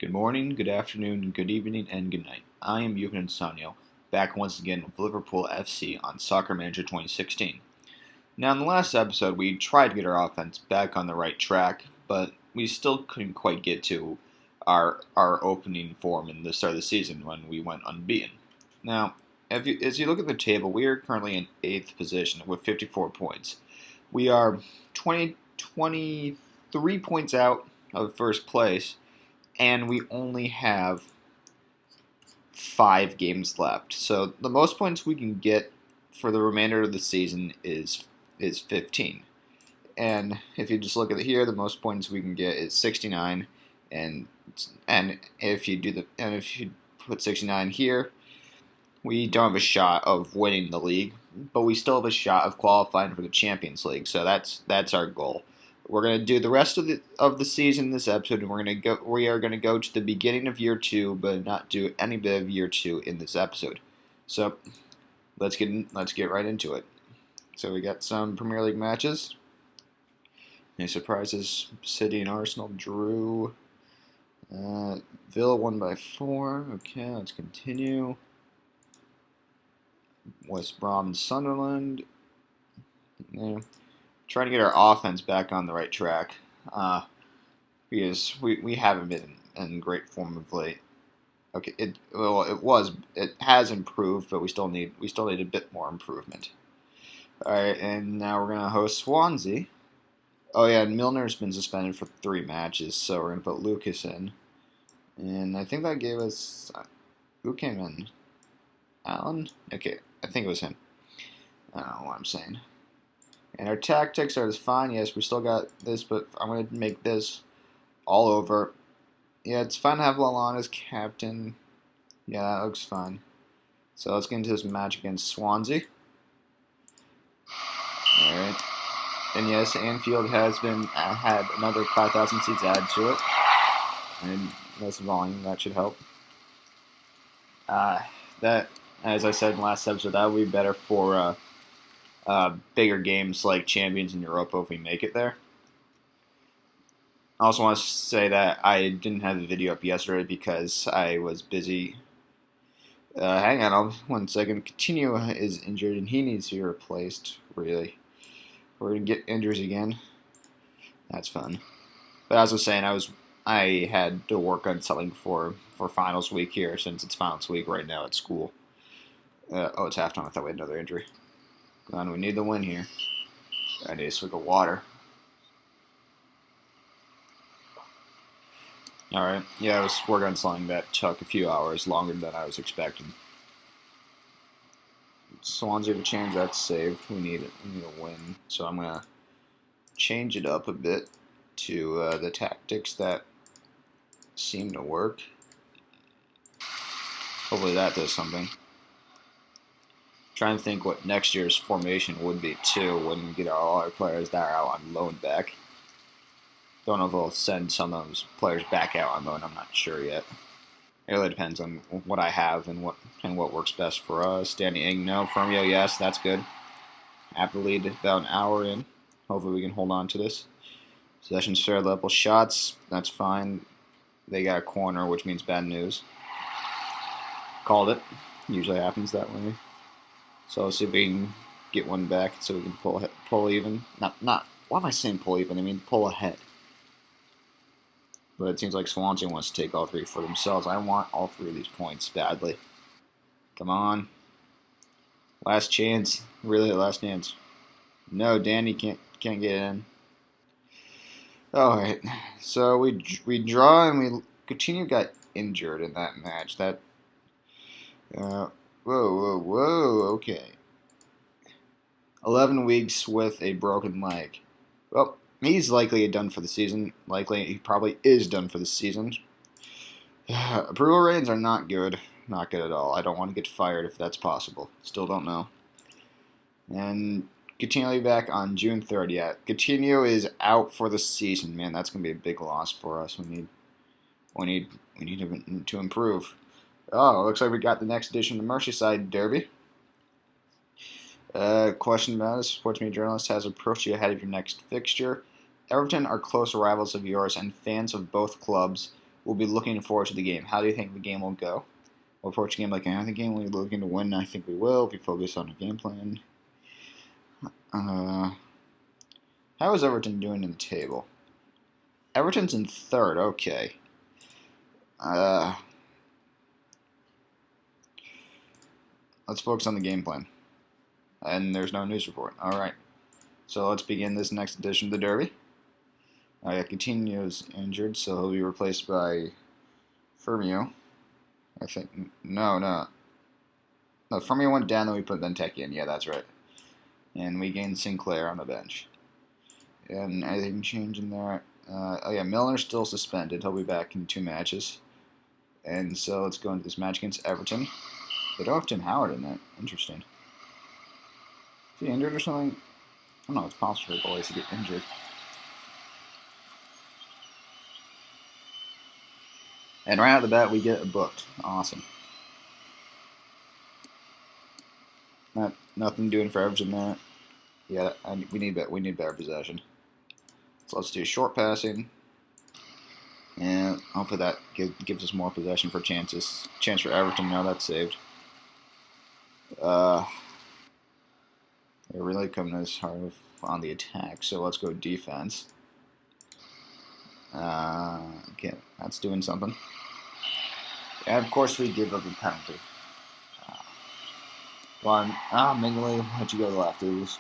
Good morning, good afternoon, good evening, and good night. I am Euphen Insanio, back once again with Liverpool A.F.C. on Soccer Manager 2016. Now, in the last episode, we tried to get our offense back on the right track, but we still couldn't quite get to our opening form in the start of the season when we went unbeaten. Now, as you look at the table, we are currently in 8th position with 54 points. We are 23 points out of first place, and we only have 5 games left. So the most points we can get for the remainder of the season is 15. And if you just look at it here, the most points we can get is 69. And if you put 69 here, we don't have a shot of winning the league, but we still have a shot of qualifying for the Champions League. So that's our goal. We're going to do the rest of the season in this episode, and we are going to go to the beginning of year 2, but not do any bit of year 2 in this episode. So let's get right into it. So we got some Premier League matches. Any surprises? City and Arsenal drew. Villa won by 4. Okay, let's continue. West Brom and Sunderland. Yeah. Trying to get our offense back on the right track, because we haven't been in great form of late. Okay, it has improved, but we still need a bit more improvement. All right, and now we're gonna host Swansea. Oh yeah, and Milner's been suspended for 3 matches, so we're gonna put Lucas in, and I think that gave us who came in, Allen. Okay, I think it was him. I don't know what I'm saying. And our tactics are fine. Yes, we still got this, but I'm going to make this all over. Yeah, it's fine to have Lalana as captain. Yeah, that looks fine. So let's get into this match against Swansea. Alright. And yes, Anfield has had another 5,000 seats added to it. And less volume, that should help. That, as I said in the last episode, that would be better for bigger games like Champions in Europa if we make it there. I also want to say that I didn't have the video up yesterday because I was busy. Hang on one second. Coutinho is injured and he needs to be replaced, really. We're going to get injuries again. That's fun. But as I was saying, I had to work on something for finals week here since it's finals week right now at school. It's halftime. I thought we had another injury. Come on, we need the win here. I need a swig of water. Alright, yeah, I was working on something that took a few hours longer than I was expecting. Swansea to change, that's saved. We need a win. So I'm going to change it up a bit to the tactics that seem to work. Hopefully that does something. Trying to think what next year's formation would be too when we get all our players that are out on loan back. Don't know if they'll send some of those players back out on loan. I'm not sure yet. It really depends on what I have and what works best for us. Danny Ing, no. Firmio, yes, that's good. Have the lead about an hour in. Hopefully we can hold on to this. Possession's fair level shots. That's fine. They got a corner, which means bad news. Called it. Usually happens that way. So let's see if we can get one back so we can pull even. Not. Why am I saying pull even? I mean pull ahead. But it seems like Swansea wants to take all 3 for themselves. I want all 3 of these points badly. Come on. Last chance. Really, last chance. No, Danny can't get in. All right. So we draw and Coutinho got injured in that match. That. Whoa, okay. 11 weeks with a broken leg. Well, he's likely done for the season. He probably is done for the season. Approval ratings are not good. Not good at all. I don't want to get fired if that's possible. Still don't know. And Coutinho will be back on June 3rd. Yeah, Coutinho is out for the season. Man, that's going to be a big loss for us. We need to improve. Oh, looks like we got the next edition of the Merseyside Derby. Question about it. Sports media journalist has approached you ahead of your next fixture. Everton are close rivals of yours and fans of both clubs we'll be looking forward to the game. How do you think the game will go? We'll approach the game like any other game. We're looking to win. I think we will if we focus on a game plan. How is Everton doing in the table? Everton's in third. Okay. Let's focus on the game plan. And there's no news report. All right. So let's begin this next edition of the Derby. Coutinho's injured, so he'll be replaced by Firmino. I think. No, Firmino went down, then we put Benteke in. Yeah, that's right. And we gained Sinclair on the bench. And anything change in there? Milner's still suspended. He'll be back in 2 matches. And so let's go into this match against Everton. They don't have Tim Howard in that. Interesting. Is he injured or something? I don't know. It's possible for boys to get injured. And right out the bat, we get booked. Awesome. Nothing doing for Everton there. Yeah, we need better possession. So let's do short passing, and hopefully that gives us more possession for chances. Chance for Everton. Now that's saved. They're really coming as hard on the attack. So let's go defense. Okay, that's doing something. And of course we give up a penalty. Go on. Mingway, why'd you go left? It was.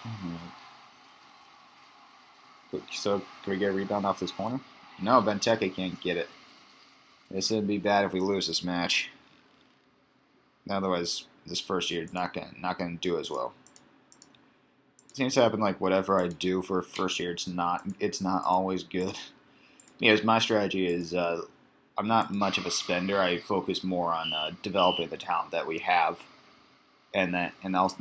So, can we get a rebound off this corner? No, Benteke can't get it. This would be bad if we lose this match. Otherwise, this first year not gonna do as well. It seems to happen like whatever I do for first year, it's not always good. Because my strategy is I'm not much of a spender. I focus more on developing the talent that we have. And that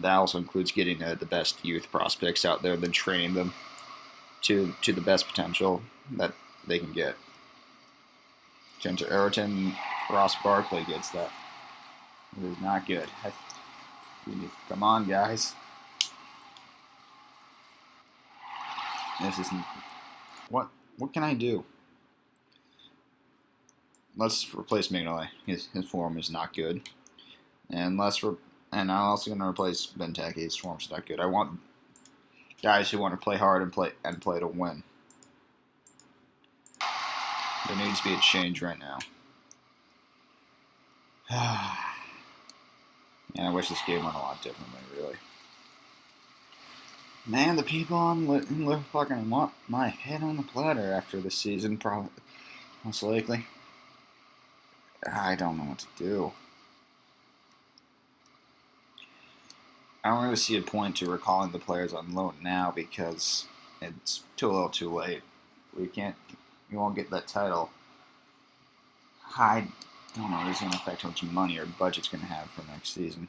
also includes getting the best youth prospects out there, then training them to the best potential that they can get. Change to Everton. Ross Barkley gets that. It is not good. Come on, guys. This isn't. What can I do? Let's replace Mignolet. His form is not good, and I'm also going to replace Benteke. His form's not good. I want guys who want to play hard and play to win. There needs to be a change right now. And I wish this game went a lot differently, really. Man, the people in Liverpool are going to want my head on the platter after this season, probably, most likely. I don't know what to do. I don't really see a point to recalling the players on loan now because it's a little too late. We won't get that title. I don't know. This is going to affect how much money our budget's going to have for next season.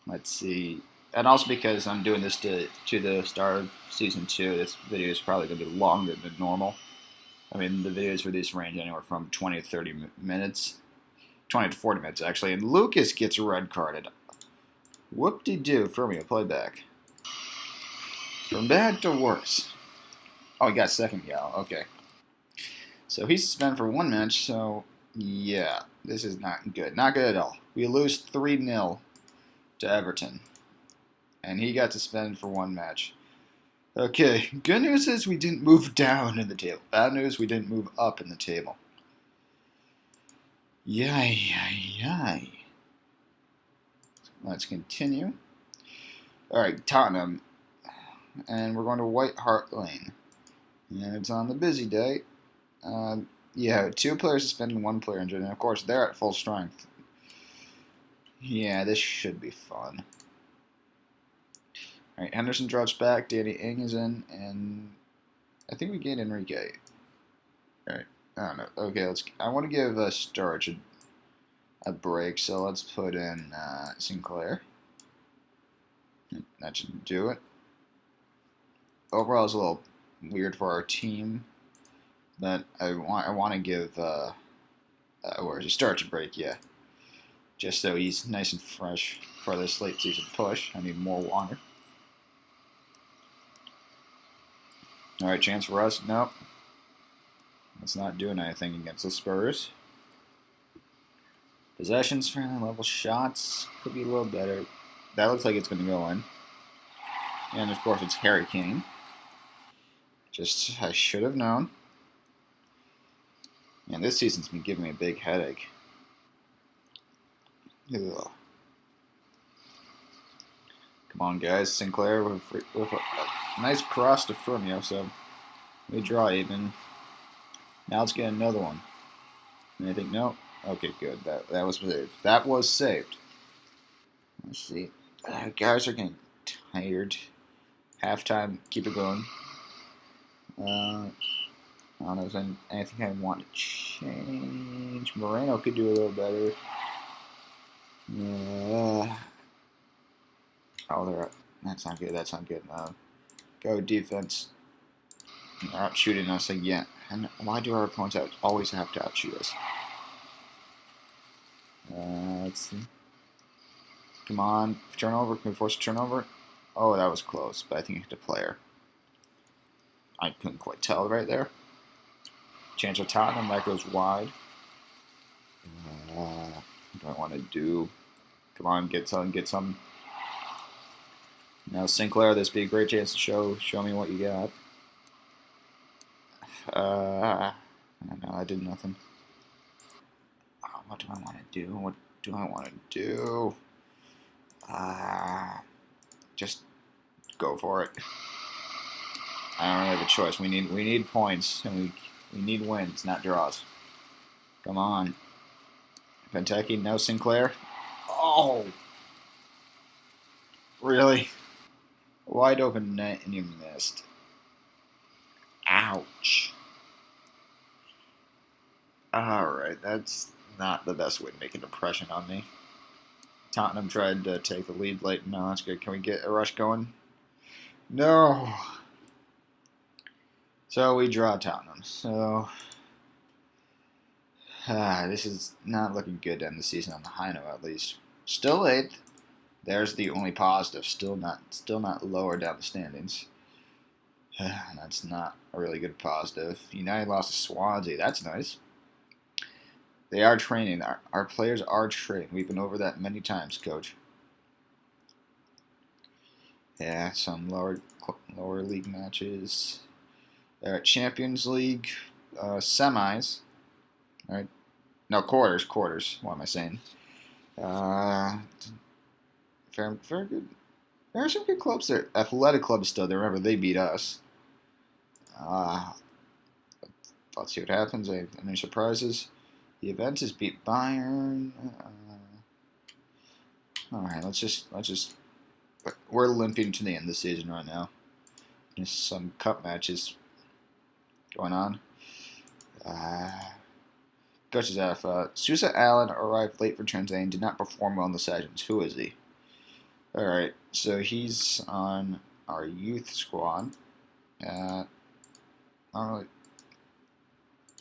Let's see. And also because I'm doing this to the start of season 2, this video is probably going to be longer than normal. I mean, the videos for this range anywhere from 20 to 30 minutes. 20 to 40 minutes, actually. And Lucas gets red carded. Whoop-de-doo. Firmino, play back. From bad to worse. Oh, he got second gal. Okay. So he's suspended for 1 match, so yeah, this is not good. Not good at all. We lose 3-0 to Everton. And he got suspended for 1 match. Okay, good news is we didn't move down in the table. Bad news, we didn't move up in the table. Yay. Let's continue. Alright, Tottenham. And we're going to White Hart Lane. And it's on the busy day. 2 players suspended and 1 player injured. And of course, they're at full strength. Yeah, this should be fun. Alright, Henderson drops back. Danny Ing is in. And I think we gained Enrique. Alright, I don't know. Okay, I want to give Sturridge a break, so let's put in Sinclair. That should do it. Overall, it's a little weird for our team, but I want to give Sturridge a break, yeah, just so he's nice and fresh for this late season push. I need more water. All right, chance for us. Nope. That's not doing anything against the Spurs. Possessions, fairly level shots. Could be a little better. That looks like it's going to go in. And of course it's Harry Kane. Just, I should have known. And this season's been giving me a big headache. Ugh. Come on, guys. Sinclair with a nice cross to Firmino, so we draw even. Now let's get another one. Anything? No? Okay, good. That was saved. That was saved. Let's see. Guys are getting tired. Halftime. Keep it going. I don't know if there's anything I want to change. Moreno could do a little better. Oh, they're up. That's not good. That's not good. Go defense. They're out shooting us again. And why do our opponents always have to outshoot us? Let's see. Come on. Turnover. Can we force a turnover? Oh, that was close, but I think it hit a player. I couldn't quite tell right there. Chance of Tottenham. That goes wide. What do I want to do? Come on, get some, get some. Now Sinclair, this would be a great chance to show me what you got. I don't know, I did nothing. Oh, what do I want to do? What do I want to do? Just go for it. I don't really have a choice. We need points, and we need wins, not draws. Come on. Benteke, no Sinclair. Oh! Really? Wide open net and you missed. Ouch. Alright, that's not the best way to make an impression on me. Tottenham tried to take the lead late. No, that's good. Can we get a rush going? No. So we draw Tottenham. So this is not looking good to end the season on the high note, at least. Still 8th. There's the only positive. Still not lower down the standings. That's not a really good positive. United lost to Swansea. That's nice. They are training. Our players are training. We've been over that many times, coach. Yeah, some lower league matches. They're at Champions League semis. All right. No, quarters. What am I saying? Very good. There are some good clubs there. Athletic Club is still there. Remember, they beat us. Let's see what happens. Any surprises? The Juventus beat Bayern. All right, let's just. We're limping to the end of the season right now. There's some cup matches going on. Coach's F. Sousa Allen arrived late for training and did not perform well in the sessions. Who is he? All right, so he's on our youth squad. I'm going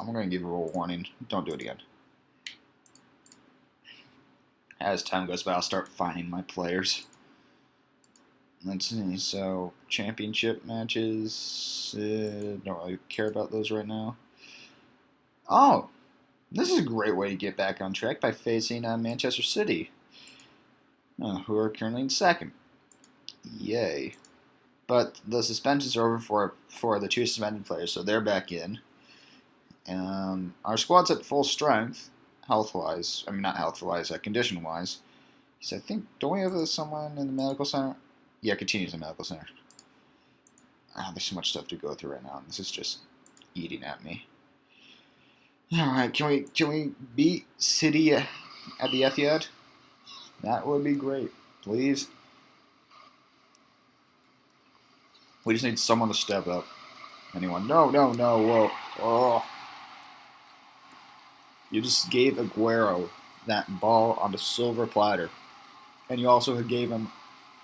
to give you a warning. Don't do it again. As time goes by, I'll start finding my players. Let's see. So, championship matches. Don't really care about those right now. Oh, this is a great way to get back on track by facing Manchester City, who are currently in 2nd. Yay. But the suspensions are over for the 2 suspended players, so they're back in. Our squad's at full strength, health-wise. I mean, not health-wise, condition-wise. So I think, don't we have someone in the medical center? Yeah, continues in the medical center. There's so much stuff to go through right now. This is just eating at me. Alright, can we beat City at the Etihad? That would be great. Please. We just need someone to step up. Anyone? No, whoa. Oh. You just gave Aguero that ball on a silver platter. And you also gave him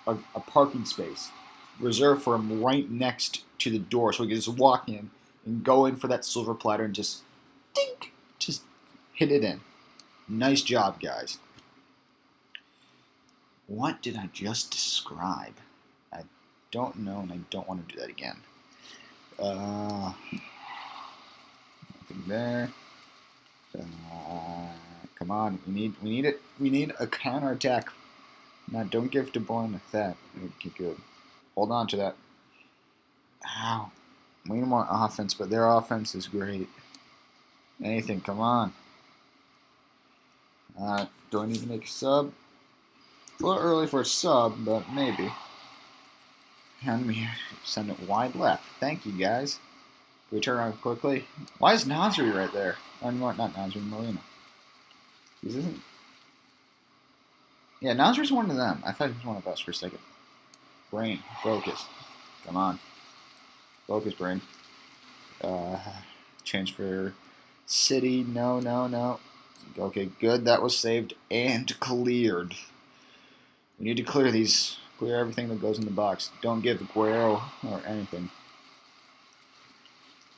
a parking space reserved for him right next to the door so he can just walk in and go in for that silver platter and just dink, just hit it in. Nice job, guys. What did I just describe? I don't know, and I don't want to do that again. Nothing there. Come on, we need it. We need a counterattack. Now, don't give De Bruyne that. Okay, good. Hold on to that. Ow. We need more offense, but their offense is great. Anything, come on. Do I need to make a sub? A little early for a sub, but maybe. And we send it wide left. Thank you, guys. Do we turn around quickly? Why is Nasri right there? Oh, not Nasri, Marino. This isn't... Yeah, Nasri's one of them. I thought he was one of us for a second. Brain, focus. Come on. Focus, brain. Change for City. No, no, no. Okay, good. That was saved and cleared. We need to clear these. Clear everything that goes in the box. Don't give Guerrero or anything.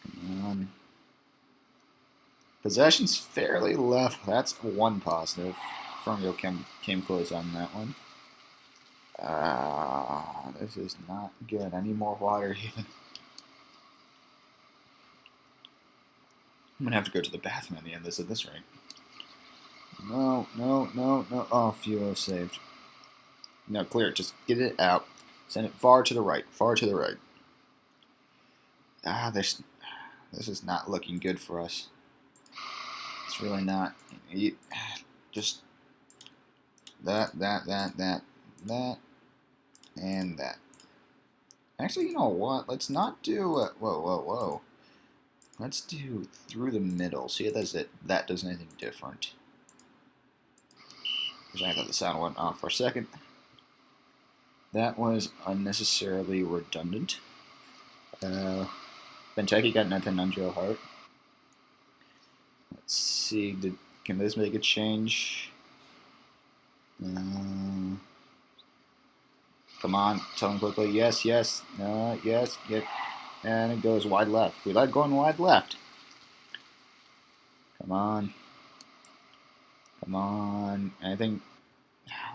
Come on. Possession's fairly left. That's one positive. Fermio came close on that one. This is not good. I need more water even. I'm going to have to go to the bathroom at the end of this rate. No, no, no, no. Oh, phew, saved. No, clear it. Just get it out. Send it far to the right. Far to the right. This is not looking good for us. It's really not. Just that, and that. Actually, you know what? Let's not do... whoa. Let's do through the middle. See if that does anything different. Because I thought the sound went off for a second. That was unnecessarily redundant. Benteke got nothing on Joe Hart. Let's see. Can this make a change? Come on. Tell him quickly. Yes, yes. Yes. Get. And it goes wide left. We like going wide left. Come on. Come on.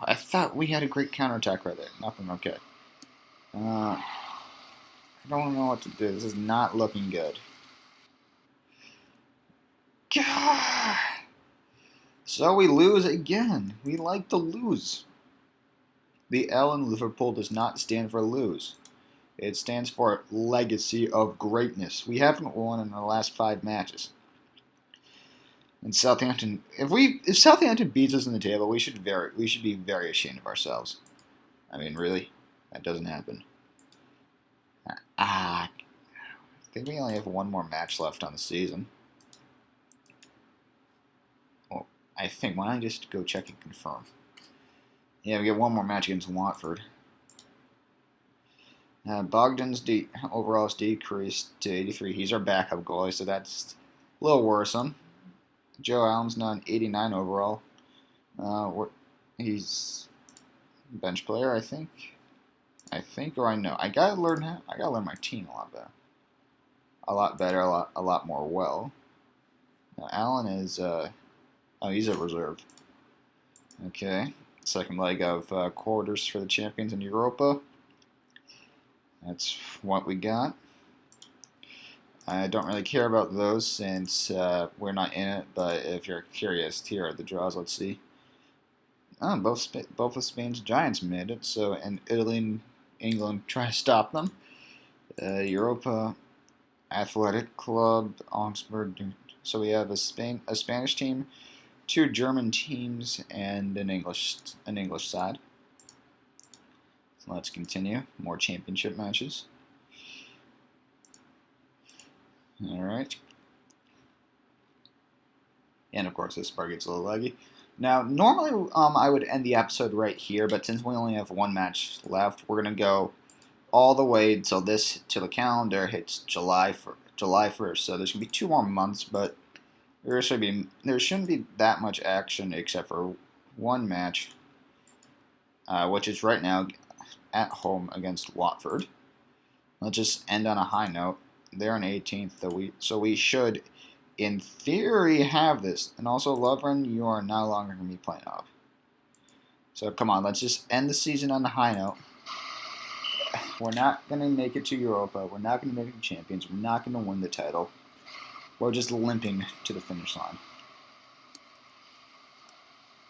I thought we had a great counterattack right there. Nothing. Okay. I don't know what to do. This is not looking good. God. So we lose again. We like to lose. The L in Liverpool does not stand for lose. It stands for legacy of greatness. We haven't won in the last 5 matches. And Southampton, if Southampton beats us in the table, we should be very ashamed of ourselves. I mean, really, that doesn't happen. I think we only have one more match left on the season. Well, I think. Why don't I just go check and confirm? Yeah, we get one more match against Watford. Bogdan's overall is decreased to 83. He's our backup goalie, so that's a little worrisome. Joe Allen's not an 89 overall. He's a bench player, I think. Or I know. I gotta learn my team a lot better, a lot more well. Now, Allen is he's a reserve. Okay, second leg of quarters for the champions in Europa. That's what we got. I don't really care about those since we're not in it, but if you're curious, here are the draws. Let's see. Both of Spain's giants made it, so and Italy and England try to stop them. Europa, Athletic Club, Augsburg. So we have a Spanish team, 2 German teams, and an English side. So let's continue. More championship matches. All right. And of course, this part gets a little laggy. Now, normally I would end the episode right here, but since we only have one match left, we're gonna go all the way till the calendar hits July 1st. So there's gonna be 2 more months, but there shouldn't be that much action except for one match, which is right now at home against Watford. Let's just end on a high note. They're in 18th, so we should, in theory, have this. And also, Lovren, you are no longer going to be playing off. So come on, let's just end the season on the high note. We're not going to make it to Europa. We're not going to make it to Champions. We're not going to win the title. We're just limping to the finish line.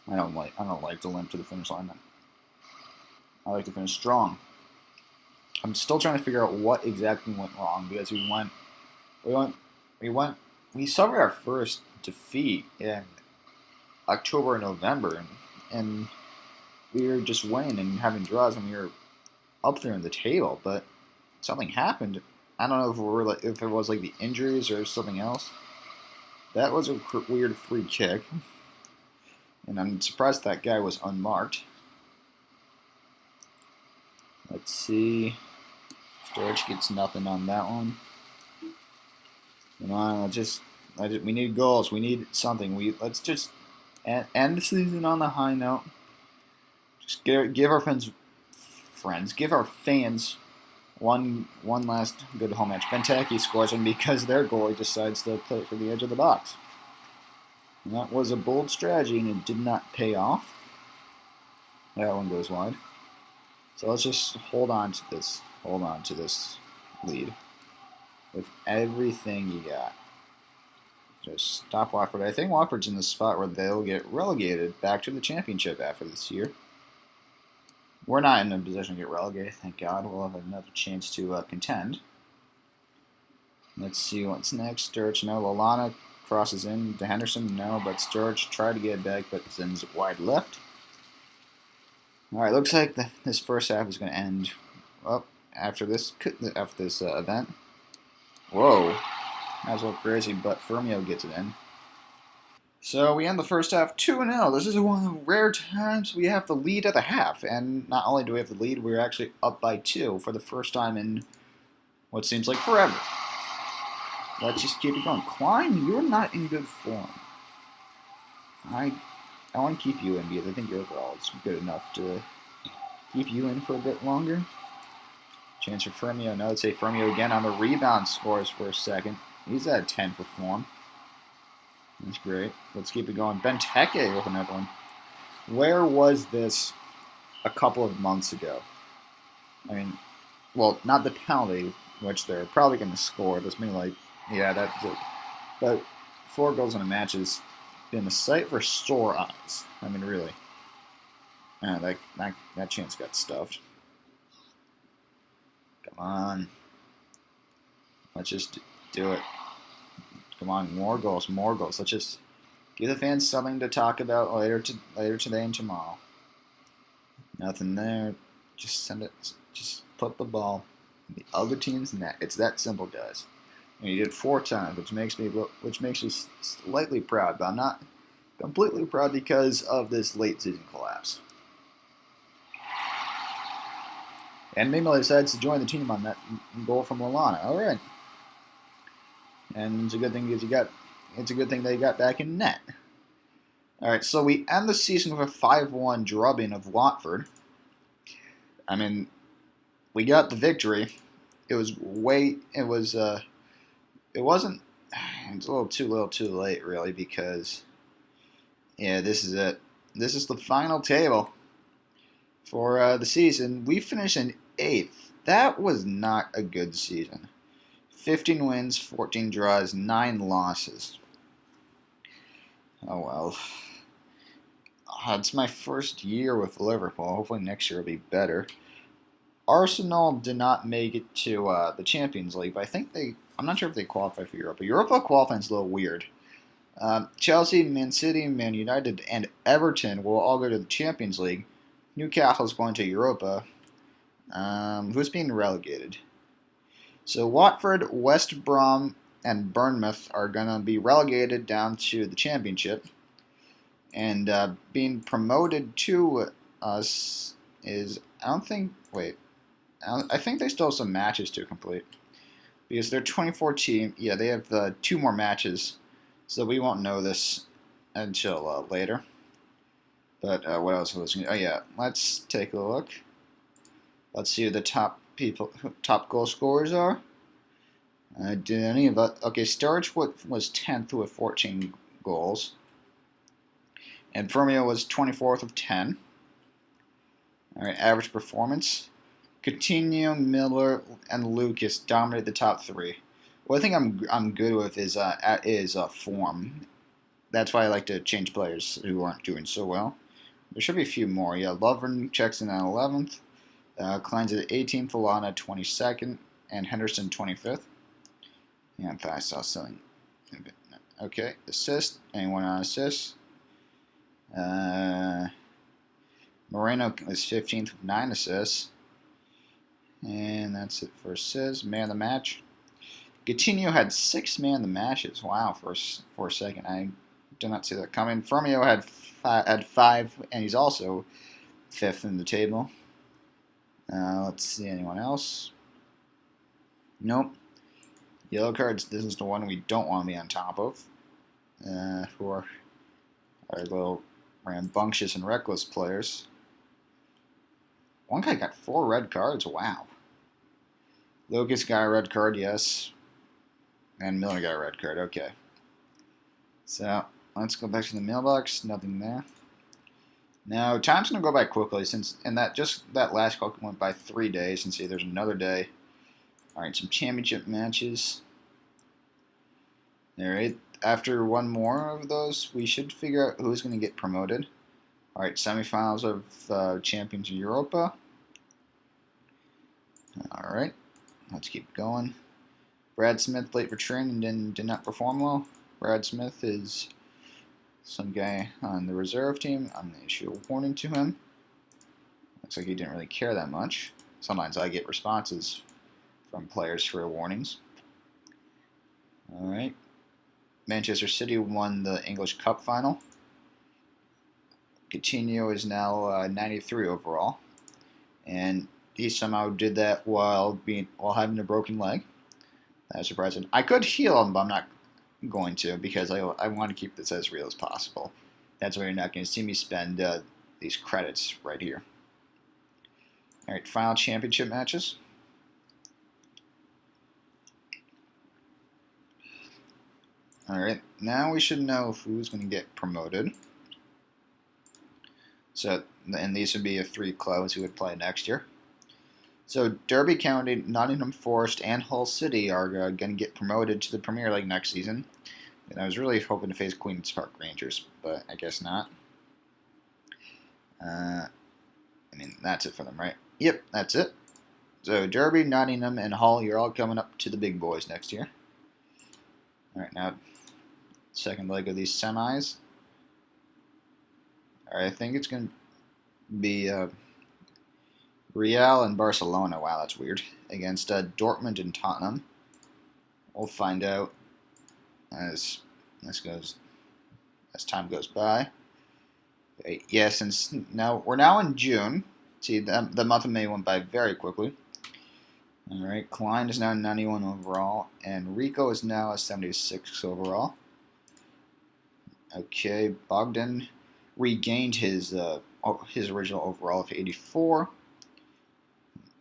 I don't like to limp to the finish line. Then I like to finish strong. I'm still trying to figure out what exactly went wrong because we suffered our first defeat in October and November, and we were just winning and having draws, and we were up there in the table, but something happened. I don't know if it was like the injuries or something else. That was a weird free kick, and I'm surprised that guy was unmarked. Let's see. Sturridge gets nothing on that one. Come on, we need goals. We need something. Let's just end the season on the high note. Just give our give our fans one last good home match. Benteke scores, and because their goalie decides to play it for the edge of the box. And that was a bold strategy, and it did not pay off. That one goes wide. So let's just hold on to this. Hold on to this lead with everything you got. Just stop Watford. I think Watford's in the spot where they'll get relegated back to the championship after this year. We're not in a position to get relegated, thank God. We'll have another chance to contend. Let's see what's next. Sturridge, no. Lallana crosses in to Henderson, no. But Sturridge tried to get it back, but sends it wide left. Alright, looks like this first half is going to end up after this event. Whoa, that was a little crazy, but Firmino gets it in. So we end the first half 2-0. This is one of the rare times we have the lead at the half, and not only do we have the lead, we're actually up by 2 for the first time in what seems like forever. Let's just keep it going. Klein, you're not in good form. I want to keep you in because I think your overall is good enough to keep you in for a bit longer. Chance for Firmino. No, let's say Firmino again on the rebound scores for a second. He's at 10 for form. That's great. Let's keep it going. Benteke with another one. Where was this a couple of months ago? I mean, well, not the penalty, which they're probably going to score. That's me like, yeah, that's it. But 4 goals in a match has been a sight for sore eyes. I mean, really. That chance got stuffed. Come on. Let's just do it. Come on, more goals, more goals. Let's just give the fans something to talk about later today and tomorrow. Nothing there. Just send it. Just put the ball in the other team's net. It's that simple, guys. And you did 4 times, which makes me slightly proud, but I'm not completely proud because of this late season collapse. And Mimile decides to join the team on that goal from Lallana. All right. And it's a good thing because it's a good thing they got back in net. All right, so we end the season with a 5-1 drubbing of Watford. I mean, we got the victory. It wasn't. It's a little too late, really, because yeah, this is it. This is the final table for the season. We finished in 8th. That was not a good season. 15 wins, 14 draws, 9 losses. Oh well. It's my first year with Liverpool. Hopefully next year will be better. Arsenal did not make it to the Champions League, but I'm not sure if they qualify for Europa. Europa qualifying is a little weird. Chelsea, Man City, Man United, and Everton will all go to the Champions League. Newcastle's going to Europa. Who's being relegated? So Watford, West Brom, and Bournemouth are going to be relegated down to the Championship. And being promoted to us is, I think they still have some matches to complete. Because they're 24 yeah, they have 2 more matches. So we won't know this until later. But what else was I? Oh yeah, let's take a look. Let's see who the top goal scorers are. Did any of us? Okay, Sturridge was 10th with 14 goals, and Firmino was 24th with 10. All right, average performance. Coutinho, Miller, and Lucas dominated the top 3. One thing I'm good with is form. That's why I like to change players who aren't doing so well. There should be a few more. Yeah, Lovren checks in at 11th. Klein's at 18th. Alana 22nd. And Henderson 25th. Yeah, I thought I saw something. Okay, assist. Anyone on assist? Moreno is 15th with 9 assists. And that's it for assists. Man of the match. Coutinho had 6 man of the matches. Wow, for a second. I did not see that coming. Firmino had 5, and he's also 5th in the table. Let's see, anyone else? Nope. Yellow cards, this is the one we don't want to be on top of. Who are our little rambunctious and reckless players. One guy got 4 red cards. Wow. Lucas got a red card, yes. And Miller got a red card. Okay. So, let's go back to the mailbox. Nothing there. Now, time's going to go by quickly since, and that last call went by 3 days, and see there's another day. Alright, some championship matches. Alright, after one more of those, we should figure out who's going to get promoted. Alright, semifinals of Champions of Europa. Alright, let's keep going. Brad Smith late for training and did not perform well. Brad Smith is some guy on the reserve team. I'm going to issue a warning to him. Looks like he didn't really care that much. Sometimes I get responses from players for warnings. Alright. Manchester City won the English Cup final. Coutinho is now 93 overall. And he somehow did that while having a broken leg. That's surprising. I could heal him, but I'm not going to because I want to keep this as real as possible. That's why you're not going to see me spend these credits right here. Alright, final championship matches. Alright, now we should know who's going to get promoted. So, and these would be the 3 clubs who would play next year. So, Derby County, Nottingham Forest, and Hull City are going to get promoted to the Premier League next season. And I was really hoping to face Queen's Park Rangers, but I guess not. That's it for them, right? Yep, that's it. So, Derby, Nottingham, and Hull, you're all coming up to the big boys next year. Alright, now, second leg of these semis. Alright, I think it's going to be Real and Barcelona. Wow, that's weird. Against Dortmund and Tottenham. We'll find out as time goes by. Okay, yeah, since we're now in June. See, the month of May went by very quickly. Alright, Klein is now 91 overall, and Rico is now a 76 overall. Okay, Bogdan regained his original overall of 84.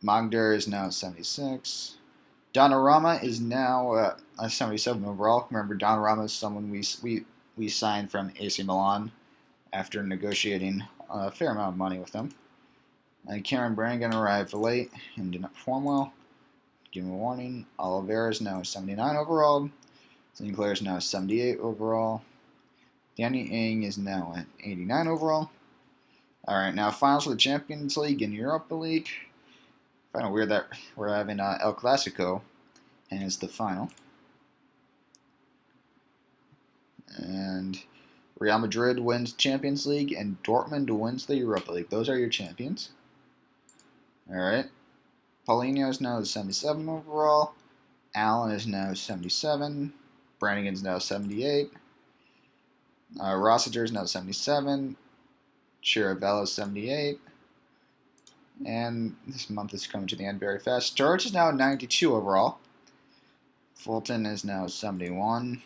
Magder is now 76. Donnarumma is now a 77 overall. Remember, Donnarumma is someone we signed from AC Milan after negotiating a fair amount of money with them. And Karen Brannigan arrived late and did not perform well. Give him a warning. Oliveira is now 79 overall. Sinclair is now 78 overall. Danny Ing is now at 89 overall. Alright, now finals for the Champions League and Europa League. I find it weird that we're having El Clasico, and it's the final. And Real Madrid wins Champions League, and Dortmund wins the Europa League. Those are your champions. Alright. Paulinho is now 77 overall. Allen is now 77. Brannigan's now 78. Rossiter is now 77. Chirivella is 78. And this month is coming to the end very fast. Sturridge is now 92 overall. Fulton is now 71.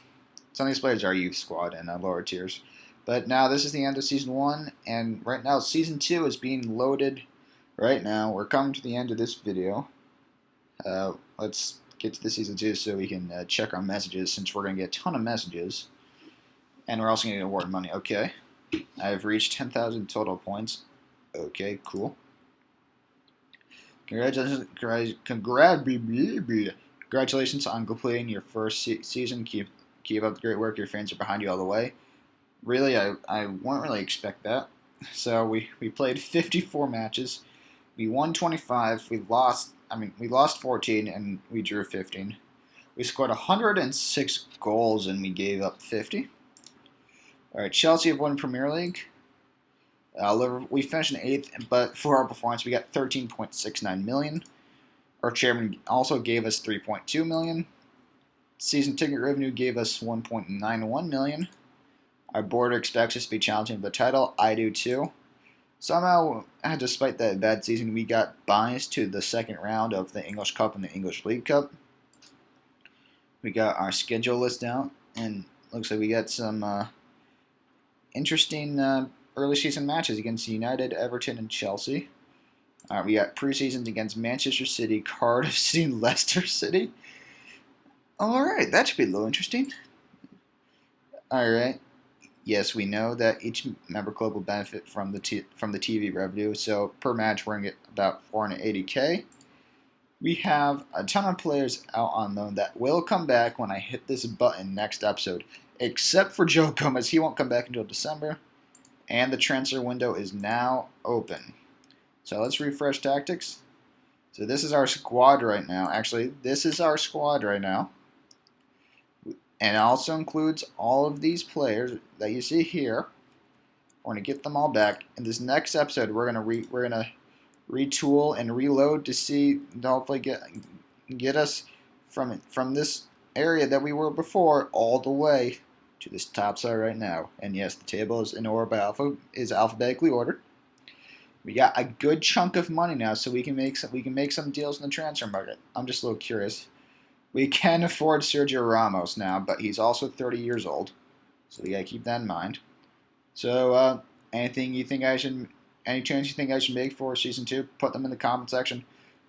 Some of these players are youth squad and lower tiers. But now this is the end of Season 1. And right now Season 2 is being loaded right now. We're coming to the end of this video. Let's get to the Season 2 so we can check our messages, since we're going to get a ton of messages. And we're also going to get award money. Okay. I've reached 10,000 total points. Okay, cool. Congratulations Congratulations on completing your first season. Keep up the great work. Your fans are behind you all the way. Really, I wouldn't really expect that. So we played 54 matches. We won 25. We lost 14 and we drew 15. We scored 106 goals and we gave up 50. All right, Chelsea have won Premier League. We finished in 8th, but for our performance, we got 13.69 million. Our chairman also gave us 3.2 million. Season ticket revenue gave us 1.91 million. Our board expects us to be challenging for the title. I do too. Somehow, despite that bad season, we got biased to the second round of the English Cup and the English League Cup. We got our schedule list out, and looks like we got some interesting early season matches against United, Everton, and Chelsea. We got preseasons against Manchester City, Cardiff City, and Leicester City. All right, that should be a little interesting. All right. Yes, we know that each member club will benefit from the TV revenue. So per match, we're gonna get about 480K. We have a ton of players out on loan that will come back when I hit this button next episode, except for Joe Gomez. He won't come back until December, and the transfer window is now open. So let's refresh tactics. So this is our squad right now. Actually, this is our squad right now. And it also includes all of these players that you see here. We're going to get them all back. In this next episode, we're going to retool and reload to see, hopefully get us from this area that we were before all the way to this top side right now. And yes, the table is in order is alphabetically ordered. We got a good chunk of money now, so we can make some deals in the transfer market. I'm just a little curious. We can afford Sergio Ramos now, but he's also 30 years old, so we gotta keep that in mind. So, any chance you think I should make for season 2? Put them in the comment section.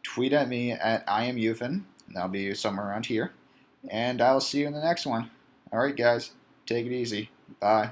Tweet at me at I am Euphen. That'll be somewhere around here, and I'll see you in the next one. All right, guys, take it easy. Bye.